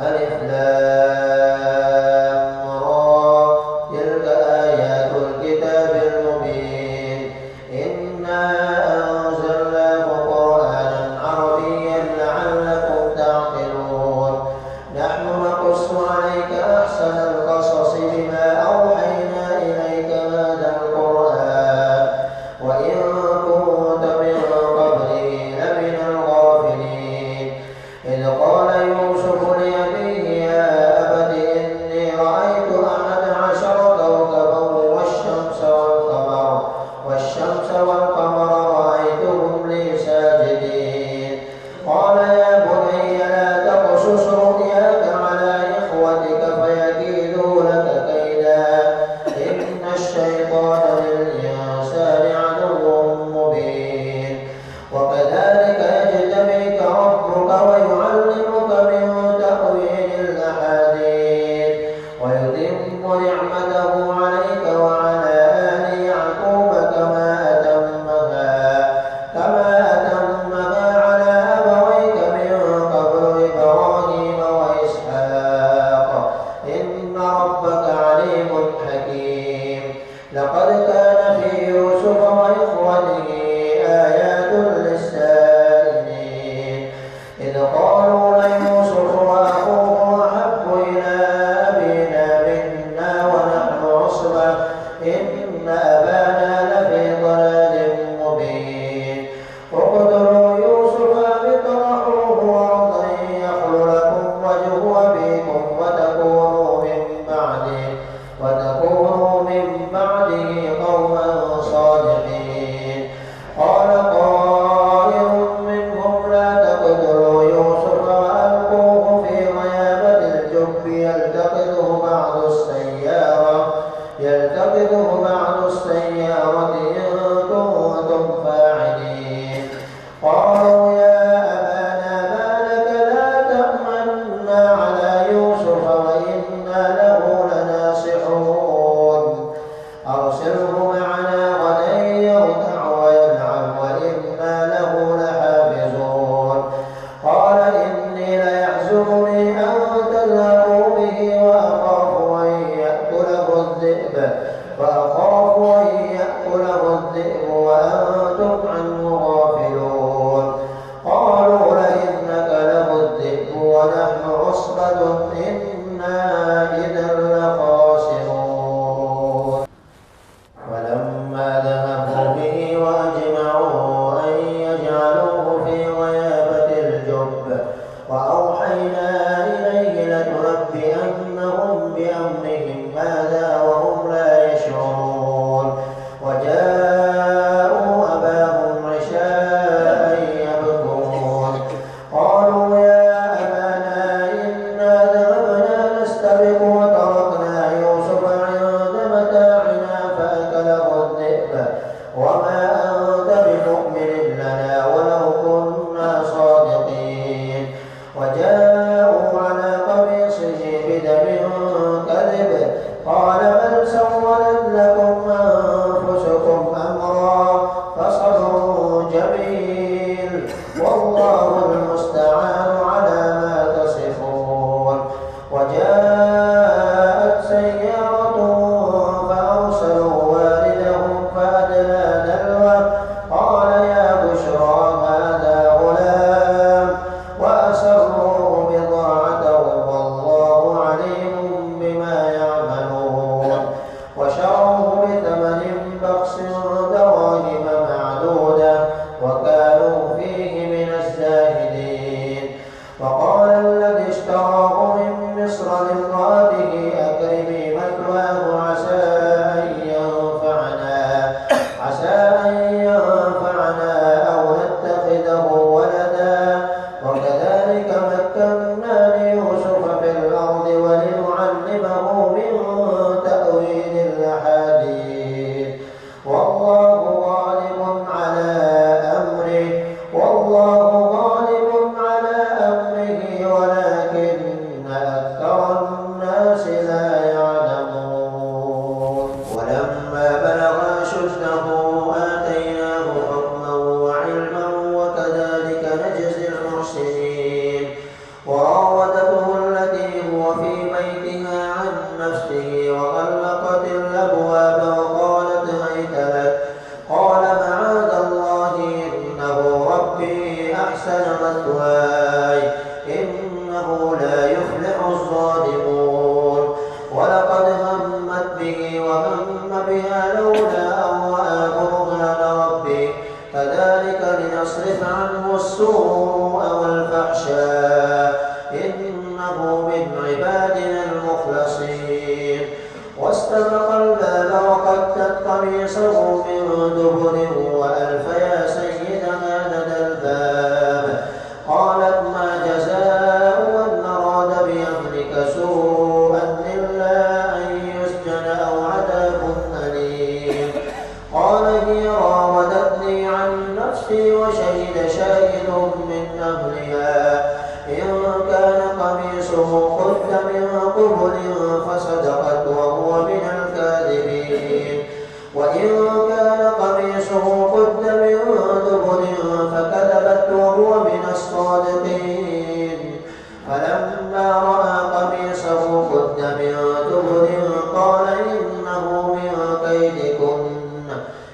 ألف لام را تلك آيات الكتاب المبين إنا أنزلناه قرآنا عربيا لعلكم تعقلون نحن نقص عليك أحسن القصص بما أوحينا إليك هذا القرآن وإن كنت من قبله لمن الغافلين إذ قال يوسف لأبيه يا أبت إني رأيت 11 كوكبا والشمس والقمر رأيتهم لي ساجدين قال يا بني لا تقصص رؤياك على إخوتك فيكيدوا لك كيدا إن الشيطان للإنسان عدو مبين وكذلك يجتبيك ربك ويعلمك من تأويل الأحاديث ويتم نعمته عليك وعلى آل يعقوب كما أتمها على أبويك من قبل إبراهيم وإسحاق إن ربك عليم حكيم لقد كان في يوسف وإخوته آيات للسائلين إذ قالوا ليوسف وأخوه أحب إلى أبينا منا ونحن عصبة إن أبانا لفي ضلال مبين اقتلوا يوسف أو اطرحوه أرضا يخل لكم وجه أبيكم وتكونوا من بعده قوما صالحين قال قائل منهم لا تقتلوا يوسف وألقوه في غيابة الجب يلتقطه بعض السيارة إن كنتم فاعلين قالوا يا أبانا ما لك لا تأمنا على يوسف وإنا له لناصحون أرسله معنا غدا يرتع ويلعب وإنا له لحافظون قال إني ليحزنني أن تذهبوا به وأخاف أن يأكله الذئب وأنتم عنه غافلون قالوا لئنك له الذئب ونحن عصبة إنا إذا لخاسرون ولما ذهبوا به وأجمعوا أن يجعلوه في غيابة الجب وأوحينا إليه لتنبئنهم بأمرهم هذا وهم لا يشعرون وجاءوا أباهم عشاء يبكون قالوا يا أبانا إنا ذهبنا نستبق وتركنا يوسف عند متاعنا فأكله الذئب وما أنت بمؤمن لنا ولو كنا صادقين وجاءوا على قميصه بدم كذب قال بل سولت لكم أنفسكم أمرا فصبر جميل والله المستعان على ما تصفون وجاءت سيارة فأرسلوا واردهم فأدلى دلوه قال يا بشرى هذا غلام وأسروه بضاعة والله عليم بما يعملون وشروه بثمن بخس دراهم معدودة وكانوا فيه من الزاهدين وقال الذي اشتراه من مصر لامرأته أكرمي مثواه عسى أن ينفعنا أو نتخذه ولدا وكذلك مكنا ليوسف في الأرض ولنعلمه من تأويل الأحاديث والله غالب على أمره المثواي إنه لا يفلح الظالمون ولقد همت به وهم بها لولا أن رأى برهان ربه كذلك لنصرف عنه السوء والفحشاء إنه من عبادنا المخلصين واستبق الباب وقدت قميصه من دبر وألف يا سيدنا لدى الباب قالت ما جزاء من أراد بأهلك سوءا إلا أن يسجن أو عذاب أليم قال هي راودتني عن نفسي وشهد شاهد من أهلها إن كان قميصه قد من قبل فصدقت وهو من الكاذبين وإن كان قميصه قد من دبر فكذبت وهو من الصادقين فلما رأى قميصه قد من دبر قال إنه من كيدكن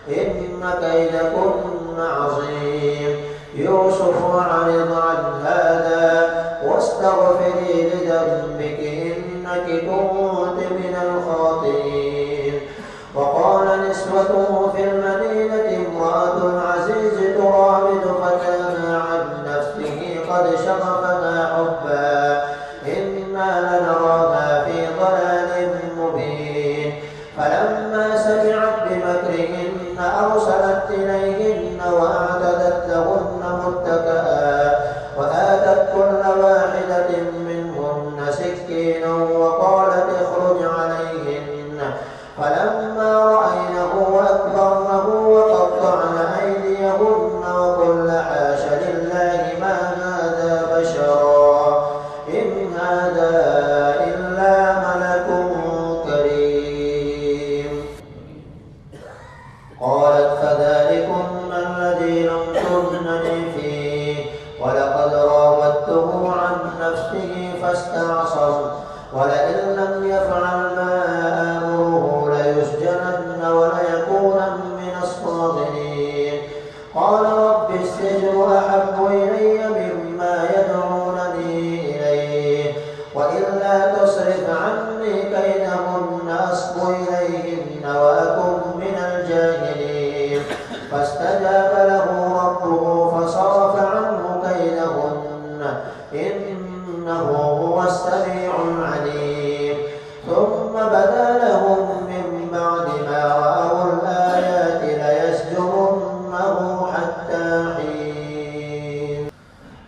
إن كيدكن عظيم يوسف أعرض عن هذا واستغفري لذنبك إنك كنت من الخاطئين وقال نسوة في المدينة امرأة العزيز تراود فتاها عن نفسه قد شغفنا حبا إنا لنراها في ضلال مبين فلما سمعت بمكرهن أرسلت إليهن وأعتدت لهن متكئا وآتت كل واحدة منهن سكينا وقالت اخرج عليهن فلما رأينه أكبرنه وقطعن أيديهن وقلن حاش لله ما هذا بشرا إن هذا إلا ملك كريم قالت فذلكن الذي لمتنني فيه ولقد راودته عن نفسه فاستعصم ولئن لم يفعل ما آمره ليسجنن وليكونن من الصاغرين قال رب السجن أحب إلي مما يدعونني إليه وإلا تصرف عني كيدهن أصب إليهن وأكن من الجاهلين فاستجاب له ربه فصرف عنه كيدهن إنه هو السميع العليم ثم بدا لهم من بعد ما رأوا الآيات ليسجننه حتى حين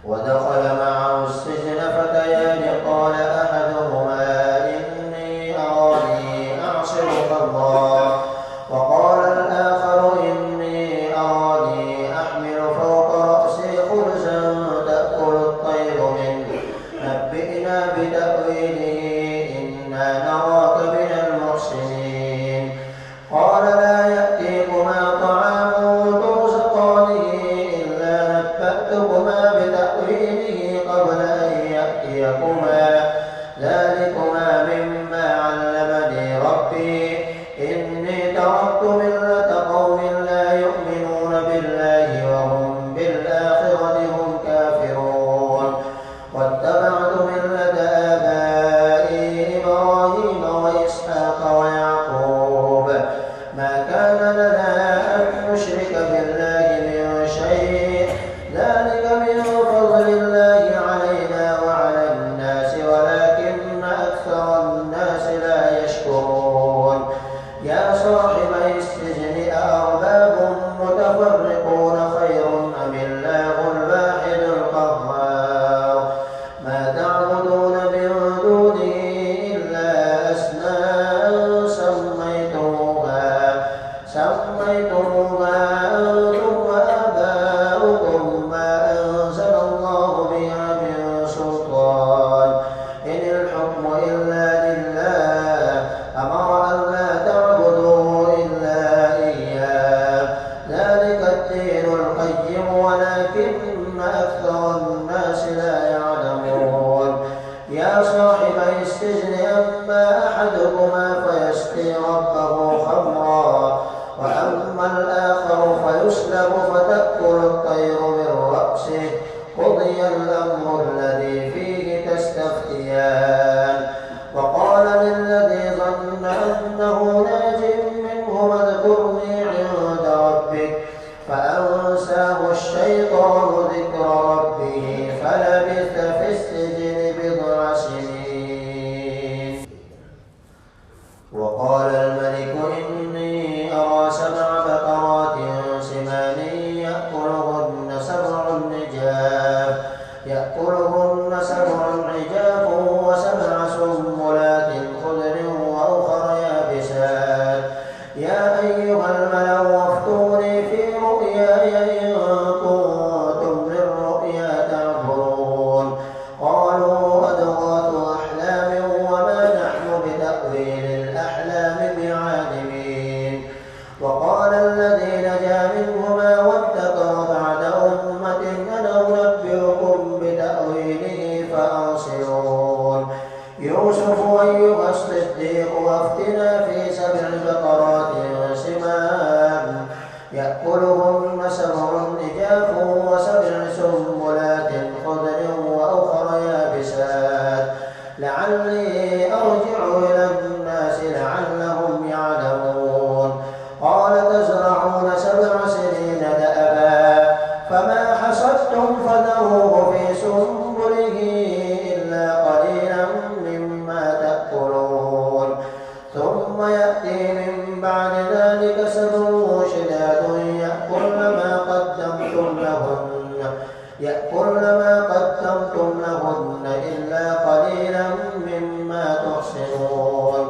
ودخل معه السجن فتيان قال أحدهما إني أراني أعصر خمرا وقال الآخر إني أراني أحمل فوق رأسي خبزا تأكل الطير منه نبئنا بتأويله إنا نراك من المحسنين قال لا يأتيكما طعام ترزقانه إلا نبأتكما بتأويله قبل أن يأتيكما ذلكما مما علمني ربي إني تركت ملة قوم لا يؤمنون بالله وهم بالآخرة هم كافرون واتبعت ملة آبائي إبراهيم وإسحاق ويعقوب ما كان لنا أن نشرك بالله من شيء ذلك من فضل الله علينا وعلى الناس ولكن أكثر الناس لا يشكرون يا صاحبي السجن أأرباب متفرقون خير أم الله الواحد القهار ما تعبدون من دونه إلا أسماء سميتموها أنتم وآباؤكم ما أنزل الله بها من سلطان إن الحكم إلا لله أمر أن لا تعبدوا إلا إياه ذلك الدين القيم ولكن أكثر الناس لا يعلمون يا صاحبي السجن أما أحدكما فيسقي ربه خمرا وأما الآخر فيسلب فتأكل الطير من رأسه قضي الأمر الذي فيه تستفتيان. وقال للذي ظن أنه ناج منه اذكرني عند ربك فأنساه الشيطان ذكر ربه فلبث في السجن بضع سنين. وقال الملك إني أرى 7 بقرات سمان يأكلهن سبع عجاف و7 سنبلات خضر وأخر يابسات يا أيها الملأ افتوني في رؤياي إن كنتم للرؤيا تعبرون. قالوا أضغاث أحلام وما نحن بتأويل الأحلام بعالمين. وقال الذي نجا منهما وادكر بعد أمة أنا أنبئكم بتأويله فأرسلون. يوسف أيها الصديق وافتنا في 7 بقرات سمان يأكلهن 7 عجاف و7 سنبلات خضر وأخر يابسات لعلي أرجع إلى الناس لعلهم يعلمون. قال تزرعون 7 سنين دأبا فما حصدتم فذروه في سنبله إلا قليلا مما تأكلون ثم يأتي من بعد ذلك 7 شداد يأكلن ما قدمتم لهن إلا قليلا مما تحصنون.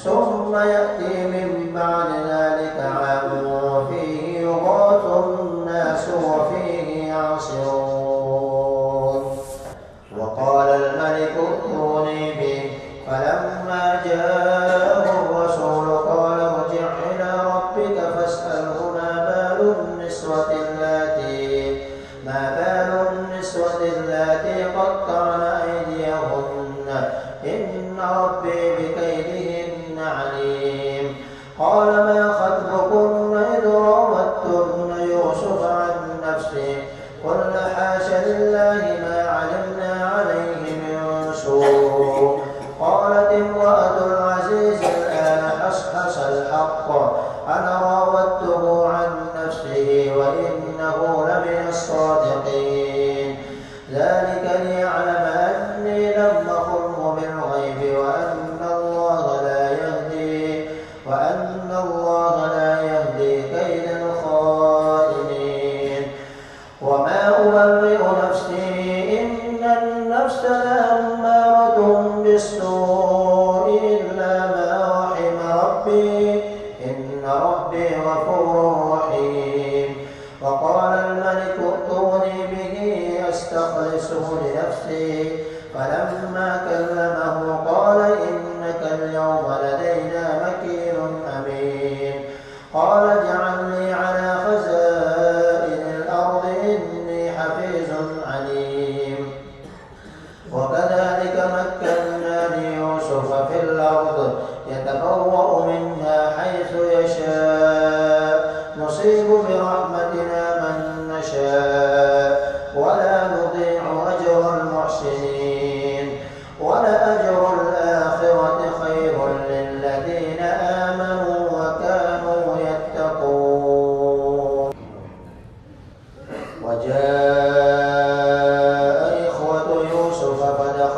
ثم يأتي من بعد ذلك عام فيه يغاث الناس وفيه يعصرون. وقال الملك ائتوني به فلما جاءه الرسول قال ارجع إلى ربك فاسأله ما بال النسوة اللاتي قطعن أيديهن إن ربي بكيدهن عليم. قال ما خطبكن إذ راودتن يوسف عن نفسه قلن حاش لله ما علمنا عليه من سوء. قالت امرأة العزيز الآن حصحص الحق أنا راودته عن نفسه وإنه لمن الصادقين. ذلك ليعلم أني لم أخنه بالغيب وأن الله لا يهدي كيد الخائنين. وما أبرئ نفسي إن النفس لأمارة بالسوء إلا ما رحم ربي إن ربي غفور رحيم. وقال الملك ائتوني به أستخلصه لنفسي فلما كلمه قال إنك اليوم لدينا مكين أمين. قال اجعلني على خزائن الأرض إني حفيظ عليم. وكذلك مكنا ليوسف في الأرض يتبوأ منها حيث يشاء نصيب برحمتنا من نشاء ولا نضيع أجر المحسنين. ولأجر الآخرة خير للذين آمنوا وكانوا يتقون. وجاء إخوة يوسف فدخلوا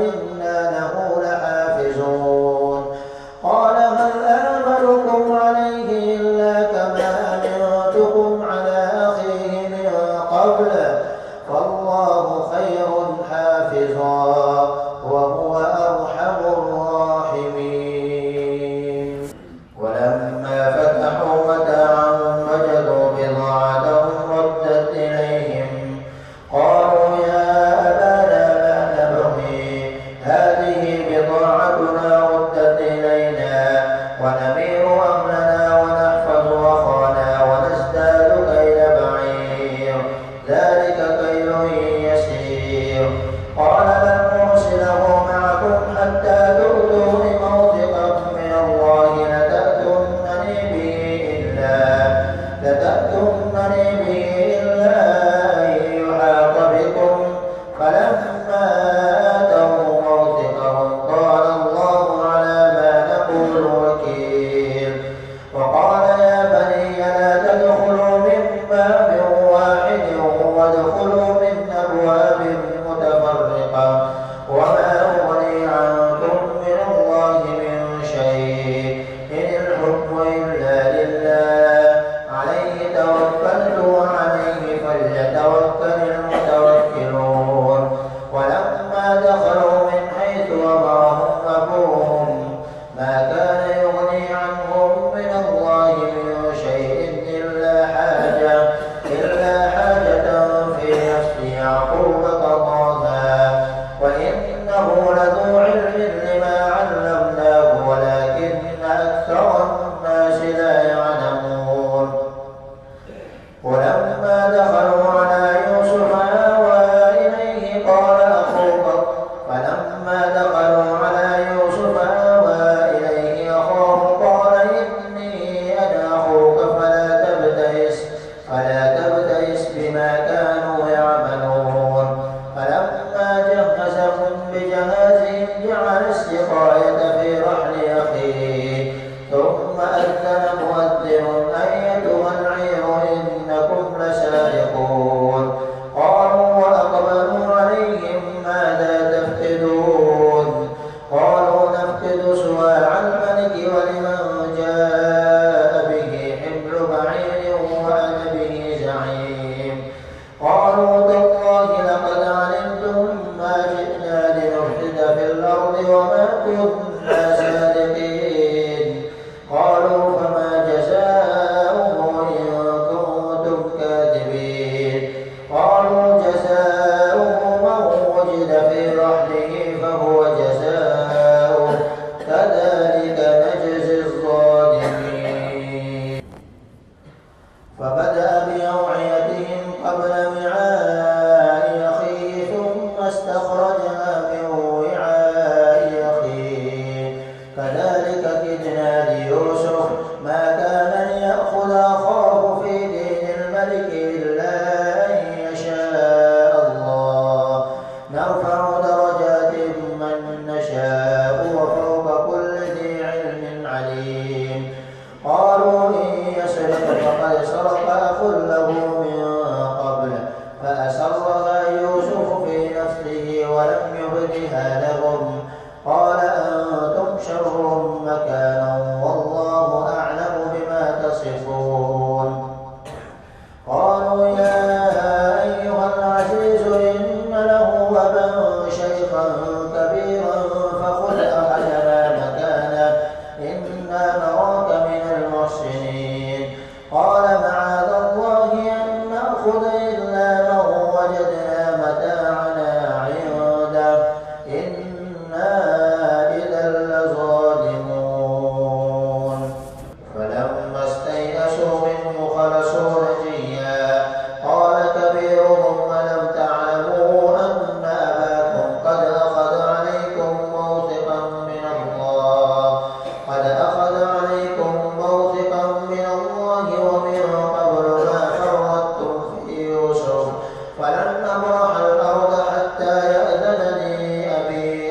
وإنا له لحافظون. قال هل آمنكم عليه إلا كما أمنتكم على أخيه من قبل فالله خير حافظا وهو أرحم الراحمين. ولما فتحوا متاعهم وجدوا بضاعتهم ردت إليهم قالوا يا أبانا ما نبغي هذه بضاعتنا ردت إلينا ونمير أهلنا ونحفظ أخانا ونزداد كيل بعير ذلك كيل يسير. قال لن نرسله معكم حتى تؤتون موثقا من الله لتأتونني به إلا أن يحاط بكم. فلما آتوا موثقهم قال الله على ما نقول وكيل. وقال يا بني لا تدخلوا من باب واحد وادخلوا من أبواب متفرقة وما أغني عنكم من الله من شيء إن الحكم إلا لله عليه توكلت وعليه فليتوكل المتوكلون. ولما دخلوا من حيث أمرهم أبوهم ما كان يغني عنهم من الله من شيء إلا حاجة في نفس يعقوب قضاها وإنه لذو علم لما علمناه ولكن أكثر الناس لا يعلمون. ولما دخلوا على يوسف آوى إليه أخاه قال إني أنا أخوك فلا تبتئس بما كانوا يعملون. فلما جهزهم بجهازهم جعل السقاية في رحل أخيه ثم أذن مؤذن أيتها العير إنكم لسارقون. قالوا وأقبلوا عليهم ماذا تفقدون. قالوا نفقد سواع الملك ولمن جاء به حمل بعير وأنا به زعيم. قالوا تالله لقد علمتم ما جئنا لنفسد في الأرض وما كنا سارقين. قالوا فما جزاؤه إن كنتم كاذبين. قالوا جزاؤه من وجد في رحله فهو جزاؤه كذلك نجزي الظالمين. فبدأ بأوعيتهم قبل وعاء أخيه ثم استخرجها من وعاء أخيه كذلك كدنا ليوسف ما كان ليأخذ أخاه في دين الملك إلا أن يشاء الله نرفع درجات من نشاء وفوق كل ذي علم عليم. قالوا إن يسرق فقد سرق أخ له من قبل فأسرها يوسف في نفسه ولم يبدها لهم. قال أنتم شر مكانا والله أعلم بما تصفون. قالوا يا أيها العزيز إن له أبا شيخا كبيرا فخذ أحدنا مكانه إنا نراك من المحسنين. قال معاذ الله أن نأخذ إلا من وجدنا متاعنا عنده إنا إذا لظالمون. فلما استيئسوا منه خلصوا نجيا قال كبيرهم ألم تعلموا أن أباكم قد أخذ عليكم موثقا من الله ومن قبل ما فرطتم في يوسف فلن أبرح الأرض حتى يأذن لي أبي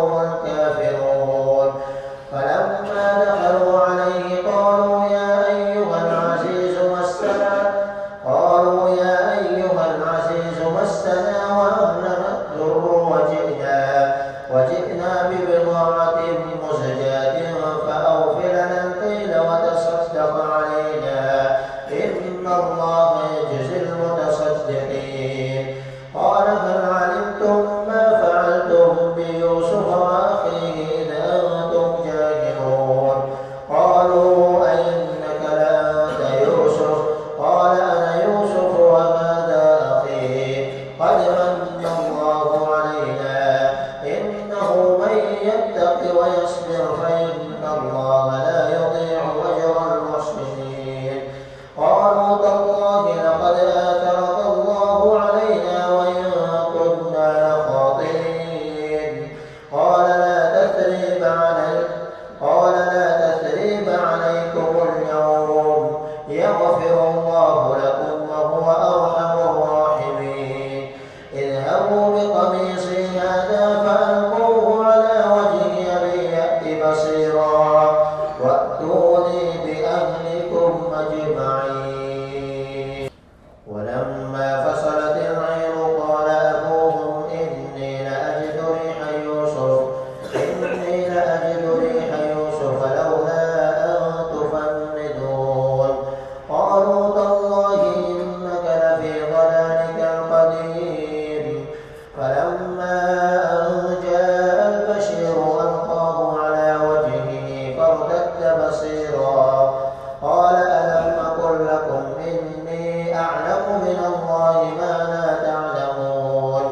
هم الكافرون فلما دخلوا عليه قالوا يا أيها العزيز مسنا وأهلنا الضر وجئنا ببضاعة مزجاة فأوف لنا الكيل وتصدق علينا إن الله يجزي المتصدقين قال هل علمتم ما فعلتم بيوسف وأخيه إذ أنتم جاهلون قالوا أئنك لأنت يوسف قال أنا يوسف وهذا أخي قد من الله علينا إنه من يتق ويصبر فإن الله لا يضيع أجر المحسنين قالوا تالله لقد آثرك الله علينا وإن كنا لخاطئين قال لا تثريب عليكم اليوم يغفر الله لكم وهو أرحم الراحمين اذهبوا بقميصي هذا فألقوه على وجه أبي يأت بصيرا وأتوني بأهلكم أجمعين ولما فصلت العير قال أبوهم إني لأجد ريح يوسف لولا أن تفندون قالوا تالله إنك لفي ضلالك القديم فلما أن جاء البشير ألقاه على وجهه فارتد بصيرا قال ألم أقل لكم إني أعلم من الله ما لا تعلمون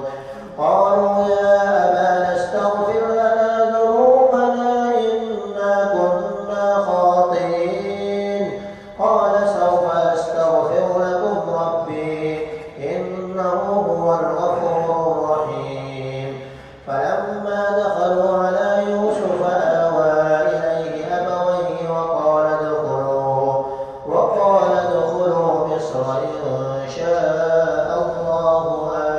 قالوا يا أبانا استغفر لنا ذنوبنا إنا كنا خاطئين قال سوف أستغفر لكم ربي إنه هو الغفور الرحيم فلما دخلوا على يوسف آوى إليه أبويه وقال ادخلوا مصر إن شاء الله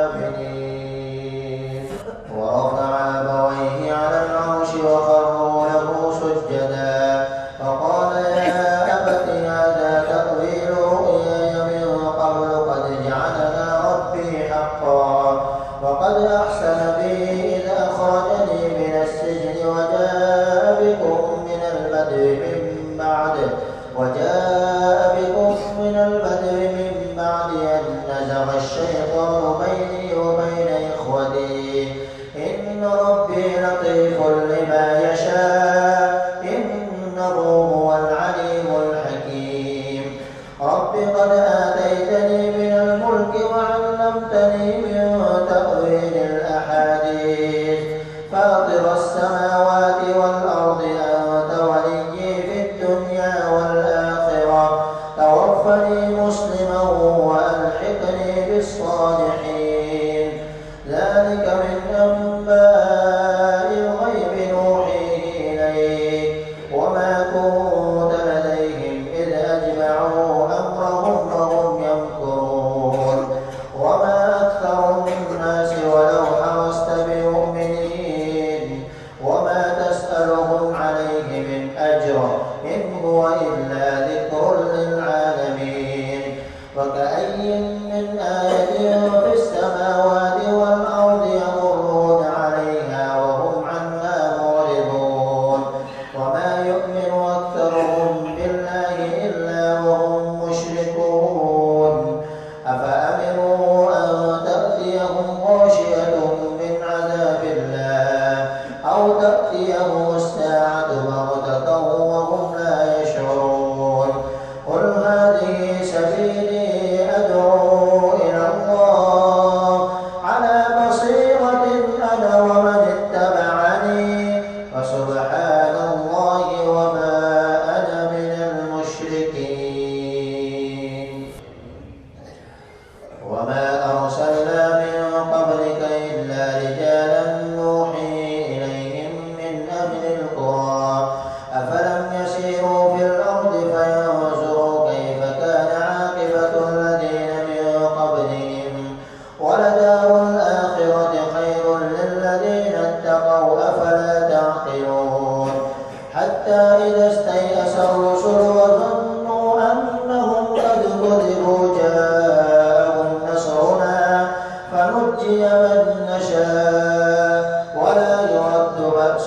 آمنين ورفع أبويه على العرش وخروا له سجدا فقال يا أبت هذا تأويل رؤياي من قبل قد جعلها ربي حقا وقد أحسن بي إذ أخرجني من السجن وجاء بكم من البدو من بعد أن نزغ الشيطان بيني وبين إخوتي إن ربي لطيف لما يشاء إنه هو العليم الحكيم رب قد آتيتني من الملك وعلمتني من تأويل الأحاديث فاطر السماوات والأرض أنت وليي في الدنيا والآخرة توفني مسلما وألحقني بالصالحين ذلك من أنباء الغيب نوحيه إليك وما كنت لديهم إذ أجمعوا أمرهم وهم يمكرون وما أكثر الناس ولو حرصت بمؤمنين وما تسألهم عليه من أجر إن هو إلا ذكر للعالمين وكأي من آية في السماوات والأرض يمرون عليها وهم عنها معرضون وما يؤمن أكثرهم بالله إلا وهم مشركون أفأمنوا أن تأتيهم غاشية من عذاب الله أو تأتيهم الساعة بغتة وهم لا يشعرون قل هذه سبيلي أدعو إلى الله على بصيرة أنا ومن اتبعني فسبحان الله وما أنا من المشركين وما أرسلنا من قبلك إلا رجالا نوحي إليهم من أهل القرى أفلم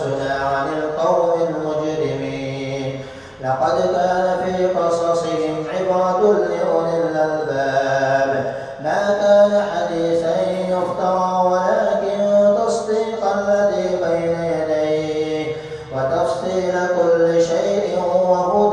وحدثنا عن القوم المجرمين. لقد كان في قصصهم عبرة لأولي الألباب ما كان حديثا يفترى ولكن تصديق الذي بين يديه وتفصيل كل شيء وهدى